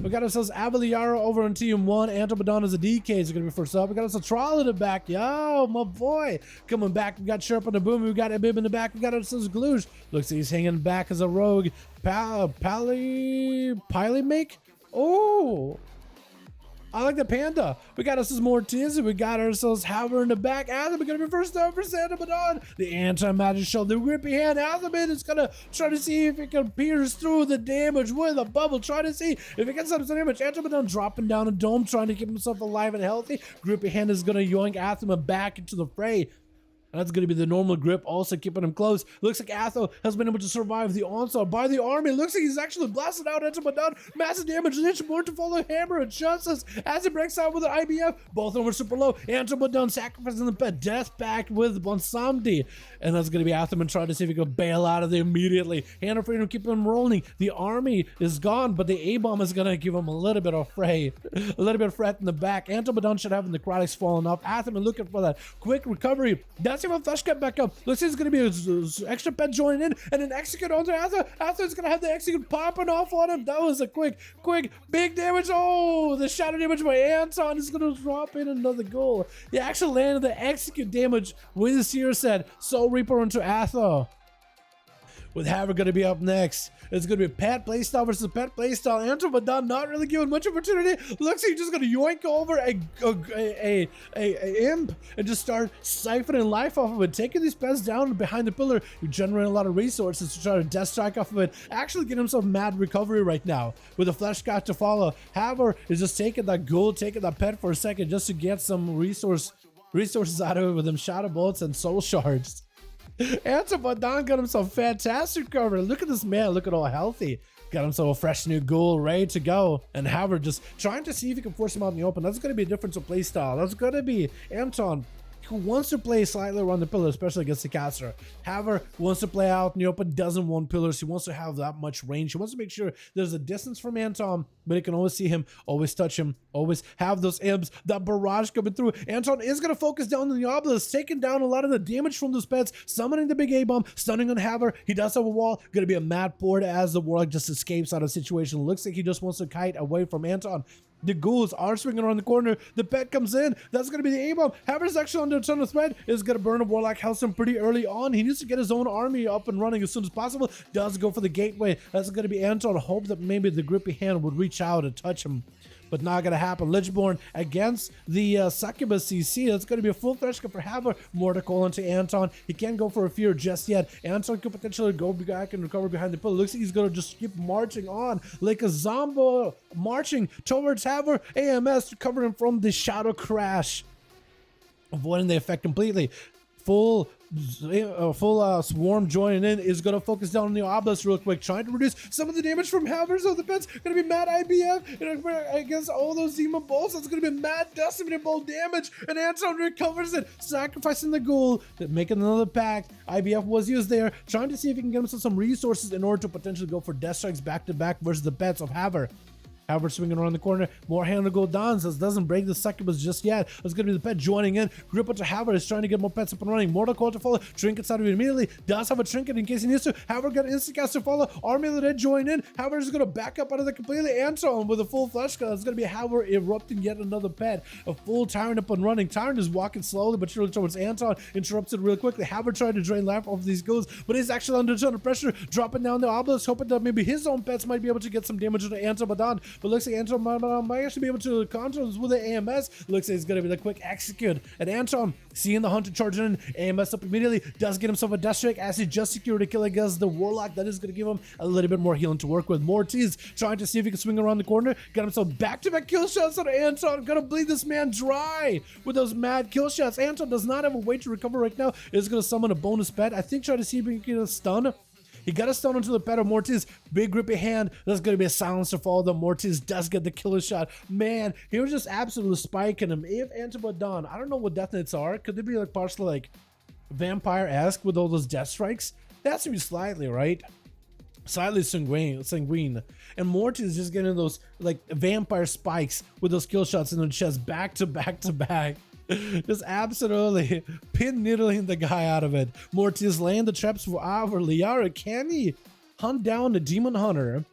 We got ourselves Avaliara over on team 1. Antobadon as a DK is going to be first up. We got ourselves Troll in the back. Yo, my boy. Coming back. We got Sherp on the boom. We got Abib in the back. We got ourselves Gloosh. Looks like he's hanging back as a rogue. Make? Oh. I like the panda. We got ourselves Mortiz. We got ourselves Haver in the back. Azabin gonna be first up for Antobadon. The anti-magic shield, the grippy hand. Azabin is gonna try to see if he can pierce through the damage with a bubble. Try to see if he gets some damage. Antobadon dropping down a dome, trying to keep himself alive and healthy. Grippy hand is gonna yoink Athema back into the fray. And that's going to be the normal grip, also keeping him close. Looks like Atho has been able to survive the onslaught by the army. Looks like he's actually blasted out Antobadon. Massive damage. Lich more to follow Hammer and Justice as he breaks out with an IBF. Both of them are super low. Antobadon sacrificing the pet. Death pact with Bonsamdi. And that's going to be Athoman trying to see if he can bail out of there immediately. Hand of Freedom keep him rolling. The army is gone, but the A-bomb is going to give him a little bit of fray. A little bit of fret in the back. Antobadon should have necrotics falling off. Athoman looking for that quick recovery. That's him a flash cut back up. Looks like it's going to be an extra pet joining in and an execute onto Atho. Atho's going to have the execute popping off on him. That was a quick, big damage. Oh, the shadow damage by Anton is going to drop in another goal. He actually landed the execute damage with the Seer set. Soul Reaper onto Atho. With Haver going to be up next. It's going to be Pet Playstyle versus Pet Playstyle. Antobadon not really given much opportunity. Looks like he's just going to yoink over a imp and just start siphoning life off of it. Taking these pets down behind the pillar. You generate a lot of resources to try to death strike off of it. Actually get himself mad recovery right now. With a flesh cut to follow. Haver is just taking that gold, taking that pet for a second just to get some resources out of it with them shadow bolts and soul shards. Antobadon got himself fantastic cover. Look at this man, look at all healthy. Got himself a fresh new ghoul ready to go. And Haver just trying to see if he can force him out in the open. That's going to be a difference of play style. That's going to be Anton, who wants to play slightly around the pillar, especially against the caster. Haver wants to play out in the open, doesn't want pillars. He wants to have that much range. He wants to make sure there's a distance from Anton, but he can always see him, always touch him, always have those imps, that barrage coming through. Anton is going to focus down on the obelisk, taking down a lot of the damage from those pets, summoning the big A-bomb, stunning on Haver. He does have a wall. Going to be a mad port as the Warlock just escapes out of the situation. Looks like he just wants to kite away from Anton. The ghouls are swinging around the corner. The pet comes in. That's going to be the A-bomb. Haver's actually under a ton of threat. Is going to burn a Warlock Hellstorm pretty early on. He needs to get his own army up and running as soon as possible. Does go for the gateway. That's going to be Anton. Hope that maybe the grippy hand would reach out and touch him. But not going to happen. Lichborn against the Succubus CC. That's going to be a full thresh for Haver. More to call into Anton. He can't go for a fear just yet. Anton could potentially go back and recover behind the pillar. Looks like he's going to just keep marching on like a zombie, marching towards Haver. AMS to cover him from the shadow crash, avoiding the effect completely. Full swarm joining in is going to focus down on the obelisk real quick, trying to reduce some of the damage from Haver. So the pet's going to be mad IBF and against all those demon bolts. That's going to be mad decimating bolt damage, and Anton recovers it, sacrificing the ghoul, making another pact. IBF was used there, trying to see if he can get himself some resources in order to potentially go for death strikes back to back versus the pets of Haver. Haver swinging around the corner. More hand to go down. Says doesn't break the succubus just yet. It's going to be the pet joining in. Grip to Haver is trying to get more pets up and running. Mortal call to follow. Trinkets out of it immediately. Does have a trinket in case he needs to. Haver got instant cast to follow. Army of the Dead join in. Haver is going to back up out of the completely. Anton with a full flesh cut. It's going to be Haver erupting yet another pet. A full Tyrant up and running. Tyrant is walking slowly but surely towards Anton. Interrupts it real quickly. Haver trying to drain life off of these ghouls, but he's actually under a ton of pressure. Dropping down the obelisk, hoping that maybe his own pets might be able to get some damage to Antobadon. But looks like Anton might actually be able to counter this with the AMS. Looks like it's going to be the quick execute. And Anton, seeing the hunter charging in, AMS up immediately, does get himself a death strike as he just secured a kill against the Warlock. That is going to give him a little bit more healing to work with. Mortiz trying to see if he can swing around the corner. Got himself back-to-back kill shots on Anton. Gonna bleed this man dry with those mad kill shots. Anton does not have a way to recover right now. Is going to summon a bonus pet. I think try to see if he can get a stun. He got a stun onto the pet of Mortiz. Big grippy hand. There's going to be a silence to follow them. Mortiz does get the killer shot. Man, he was just absolutely spiking him. If Antobadon, I don't know what death nits are. Could they be like partially like vampire-esque with all those death strikes? That's to be slightly, right? Slightly sanguine. And Mortiz just getting those like vampire spikes with those kill shots in the chest back to back to back. Just absolutely pin needling the guy out of it. Mortiz laying the traps for Liara. Can he hunt down the demon hunter?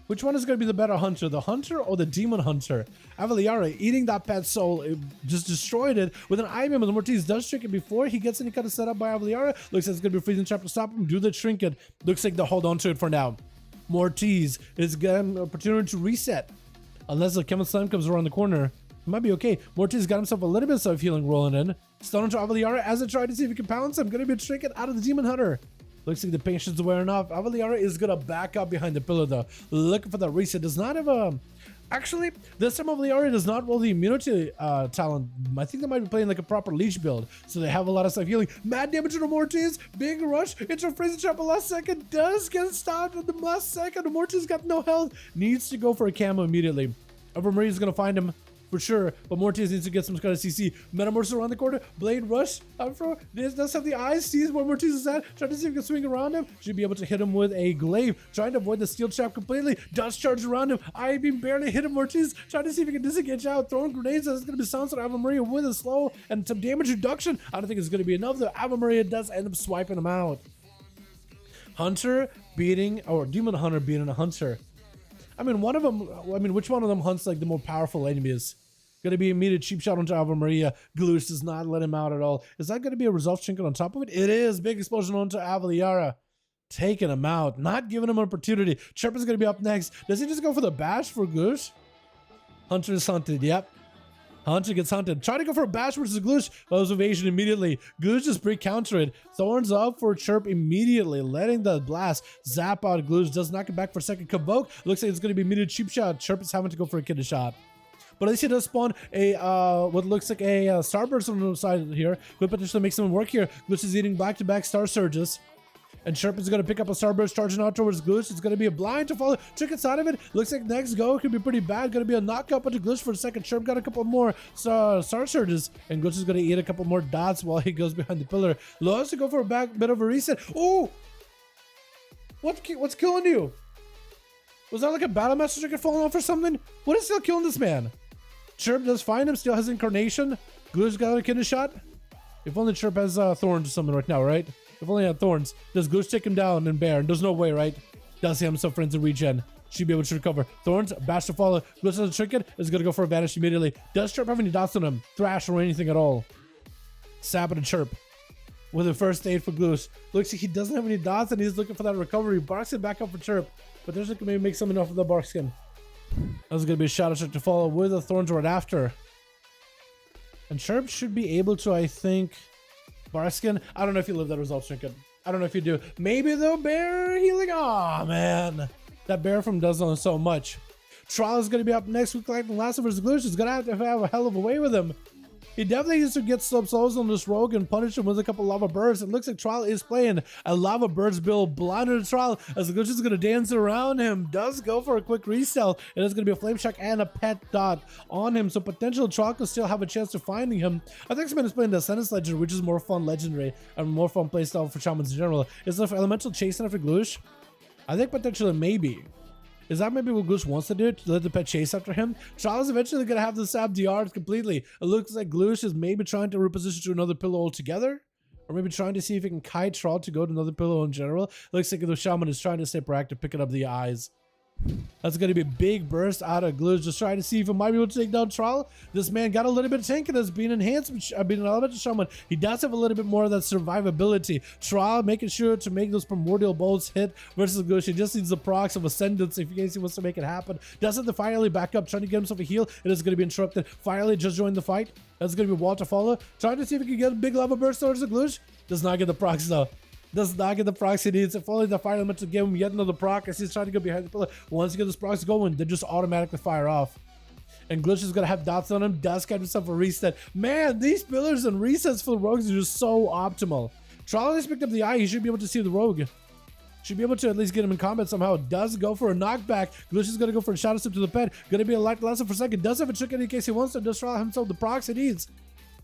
Which one is going to be the better hunter, the hunter or the demon hunter? Avaliara eating that pet soul, it just destroyed it with an eye beam, and Mortiz does trinket before he gets any kind of setup by Avaliara. Looks like it's going to be a freezing trap to stop him. Do the trinket. Looks like they'll hold on to it for now. Mortiz is getting an opportunity to reset. Unless the Kevin Slime comes around the corner. It might be okay. Mortiz got himself a little bit of self-healing rolling in. Stun onto Avaliara as it tried to see if he can pounce him. Going to be a trinket out of the demon hunter. Looks like the patience is wearing off. Avaliara is going to back up behind the pillar though. Looking for that reset. Does not have a... Actually, this time Avaliara does not roll the immunity talent. I think they might be playing like a proper leech build. So they have a lot of self-healing. Mad damage to Mortiz. Big rush. It's a freezing trap. The last second does get stopped at the last second. Mortiz got no health. Needs to go for a camo immediately. Evermarie is going to find him. For sure, but Mortiz needs to get some kind of CC. Metamorphosis around the corner. Blade rush. Afro does have the eyes. Sees where Mortiz is at. Trying to see if he can swing around him. Should be able to hit him with a glaive. Trying to avoid the steel trap completely. Does charge around him. Eye beam barely hit him. Mortiz trying to see if he can disengage out. Throwing grenades. That's going to be silenced on Avamaria with a slow and some damage reduction. I don't think it's going to be enough though. Avamaria does end up swiping him out. Hunter beating, or Demon Hunter beating a Hunter. I mean, one of them, which one of them hunts like the more powerful enemies? Going to be immediate cheap shot onto Avamaria. Gloosh does not let him out at all. Is that going to be a resolve trinket on top of it? It is. Big explosion onto Avaliara. Taking him out. Not giving him an opportunity. Chirp is going to be up next. Does he just go for the bash for Gloosh? Hunter is hunted. Yep. Hunter gets hunted. Try to go for a bash versus Gloosh. Those evasion immediately. Gloosh just pre-counter it. Thorns up for Chirp immediately. Letting the blast zap out Gloosh. Does knock it back for a second. Convoke. Looks like it's going to be immediate cheap shot. Chirp is having to go for a kidney shot. But at least he does spawn a, what looks like a starburst on the side here. Could potentially make someone work here. Glitch is eating back-to-back star surges. And Chirp is going to pick up a starburst, charging out towards Glitch. It's going to be a blind to follow. Trickets out of it. Looks like next go could be pretty bad. Going to be a knockup onto Glitch for a second. Chirp got a couple more star surges. And Glitch is going to eat a couple more dots while he goes behind the pillar. Loves to go for a bit of a reset. Oh! What's killing you? Was that like a battle master ticket falling off or something? What is still killing this man? Chirp does find him, still has incarnation. Gloosh got a kidney shot. If only Chirp has thorns or something right now, right? If only he had thorns. Does Gloosh take him down and bear? There's no way, right? Does he have himself friends in regen? Should be able to recover. Thorns, bash to follow. Gloosh has a trinket, is gonna go for a vanish immediately. Does Chirp have any dots on him? Thrash or anything at all? Sap and Chirp. With a first aid for Gloosh. Looks like he doesn't have any dots and he's looking for that recovery. Barkskin back up for Chirp. But there's like maybe make something off of the Barkskin. That was going to be a shadow shot to follow with the thorns right after. And Chirp should be able to, I think, Barskin. I don't know if you live that result trinket. I don't know if you do. Maybe though, bear healing. Aw, man. That bear from does on so much. Trial is going to be up next week. Like the last of his Gloosh is going to have a hell of a way with him. He definitely needs to get some souls on this rogue and punish him with a couple lava birds. It looks like Trial is playing a lava birds build. Blinded Trial as the Glitch is going to dance around him. Does go for a quick resell. It is going to be a flame shock and a pet dot on him. So potential Trial could still have a chance of finding him. I think X-Men is playing the Sentence Legend, which is more fun legendary and more fun playstyle for shamans in general. Is there elemental chasing after Gloosh? I think potentially maybe. Is that maybe what Gloosh wants to do? To let the pet chase after him? Trial is eventually going to have to sap DR'd completely. It looks like Gloosh is maybe trying to reposition to another pillow altogether. Or maybe trying to see if he can kite Trial to go to another pillow in general. Looks like the shaman is trying to stay proactive, picking up the eyes. That's going to be a big burst out of Gloosh. Just trying to see if he might be able to take down Trial. This man got a little bit of tank and has been enhanced, being an elemental shaman. He does have a little bit more of that survivability. Trial making sure to make those primordial bolts hit versus Gloosh. He just needs the procs of Ascendance if he wants to make it happen. Does have the Firely back up, trying to get himself a heal. It is going to be interrupted. Firely just joined the fight. That's going to be Wall to follow. Trying to see if he can get a big lava burst towards the Gloosh. Does not get the procs though. Does not get the procs he needs. If only the fire element to give him yet another proc as he's trying to go behind the pillar. Once he gets his procs going, they just automatically fire off. And Glitch is going to have dots on him. Does get himself a reset. Man, these pillars and resets for the rogues are just so optimal. Trial has picked up the eye. He should be able to see the rogue. Should be able to at least get him in combat somehow. Does go for a knockback. Glitch is going to go for a shadow step to the pet. Going to be a light lesson for a second. Does have a trick in case he wants to. Does Trial himself the procs he needs.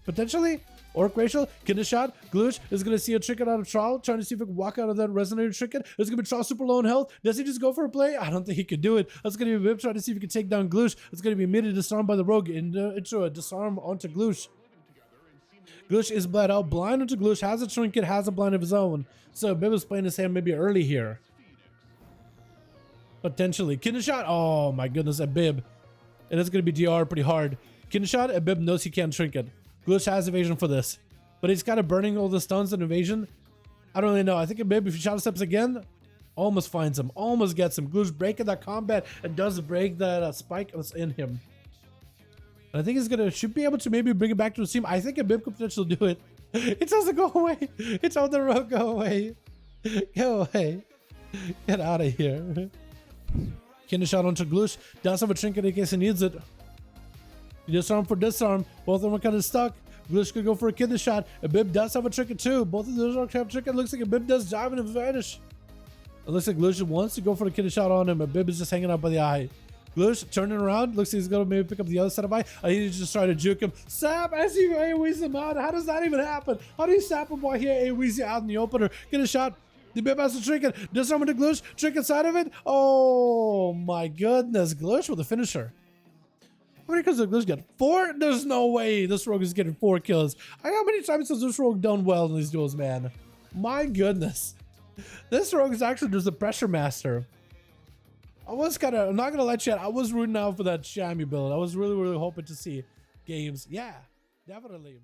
Potentially. Orc Racial, kidney shot. Gloosh is going to see a trinket out of Trial, trying to see if he can walk out of that resonator trinket. It's going to be Trial super low in health. Does he just go for a play? I don't think he could do it. That's going to be a whip, trying to see if he can take down Gloosh. It's going to be immediately disarmed by the rogue into a disarm onto Gloosh. Gloosh is bled out, blind onto Gloosh, has a trinket, has a blind of his own. So Bib is playing his hand maybe early here. Potentially. Kidney shot. Oh my goodness, a bib. It is going to be DR pretty hard. Kidney shot, a bib knows he can't trinket. Glitch has evasion for this. But he's kind of burning all the stuns and evasion. I don't really know. I think a bib, if he shadow steps again, almost finds him. Almost gets him. Glitch breaking that combat and does break that spike that's in him. And I think he's going to, should be able to maybe bring it back to the team. I think a bib could potentially do it. It doesn't go away. It's on the road. Go away. Go away. Get out of here. Kidney shot onto Gloosh. Does have a trinket in case he needs it. Disarm for disarm. Both of them are kind of stuck. Gloosh could go for a kidney shot. A bib does have a trinket too. Both of those have a trinket. Looks like a bib does dive and vanish. It looks like Gloosh wants to go for the kidney shot on him. A bib is just hanging out by the eye. Gloosh turning around. Looks like he's going to maybe pick up the other side of eye. I need to just try to juke him. Sap as he AoEs him out. How does that even happen? How do you sap him while he AoEs you out in the opener? Get a shot. The bib has a trinket. Disarm into Gloosh. Trinket side of it. Oh my goodness. Gloosh with a finisher. How many kills did Gloosh get? 4? There's no way this rogue is getting 4 kills. How many times has this rogue done well in these duels, man? My goodness. This rogue is actually just a pressure master. I was kind of, I'm not going to let you out. I was rooting out for that Shammy build. I was really, really hoping to see games. Yeah, definitely.